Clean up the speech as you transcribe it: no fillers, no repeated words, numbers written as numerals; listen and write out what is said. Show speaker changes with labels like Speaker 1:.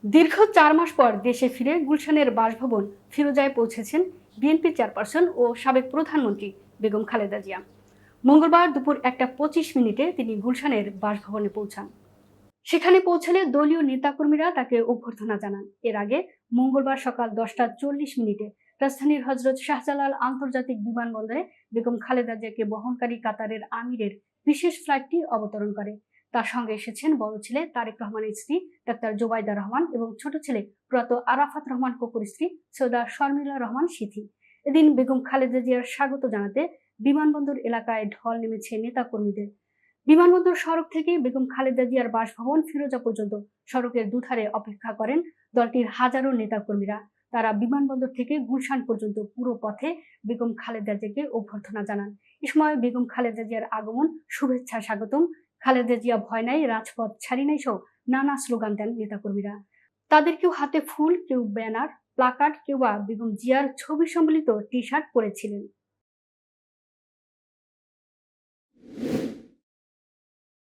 Speaker 1: দীর্ঘ ৪ মাস পর দেশে ফিরে গুলশানের বাসভবন ফিরোজায় পৌঁছেছেন বিএনপি চেয়ারপারসন ও সাবেক প্রধানমন্ত্রী বেগম খালেদা জিয়া। মঙ্গলবার দুপুর ১টা ২৫ মিনিটে তিনি গুলশানের বাসভবনে পৌঁছান। সেখানে পৌঁছালে দলীয় নেতাকর্মীরা তাকে অভ্যর্থনা জানান। এর আগে মঙ্গলবার সকাল ১০টা ৪০ মিনিটে রাজধানীর হজরত শাহজালাল আন্তর্জাতিক বিমানবন্দরে বেগম খালেদা জিয়াকে বহনকারী কাতারের আমিরের বিশেষ ফ্লাইটটি অবতরণ করে। তার সঙ্গে এসেছেন বড় ছেলে তারেক রহমানের স্ত্রী ডাক্তার জোবাইদা রহমান এবং ছোট ছেলে প্রয়াত আরাফাত রহমান কোকুর স্ত্রী সৈয়দা শর্মিলা রহমান সিথি। এদিন বেগম খালেদা জিয়ার স্বাগত জানাতে বিমানবন্দর এলাকায় ঢল নেমেছে নেতাকর্মীদের। বিমানবন্দর সড়ক থেকে বেগম খালেদা জিয়ার বাসভবন ফিরোজা পর্যন্ত সড়কের দুধারে অপেক্ষা করেন দলটির হাজারো নেতাকর্মীরা। তারা বিমানবন্দর থেকে গুলশান পর্যন্ত পুরো পথে বেগম খালেদা জিয়াকে অভ্যর্থনা জানান। এ সময় বেগম খালেদা জিয়ার আগমন, শুভেচ্ছা, স্বাগতম, খালেদা জিয়া ভয় নাই, রাজপথ ছাড়ি নাই সহ নানা স্লোগান দেন নেতাকর্মীরা। তাদের কেউ হাতে ফুল, কেউ ব্যানার, প্লাকার্ড, কেউ বা বেগম জিয়ার ছবি সম্বলিত টি শার্ট পরেছিলেন।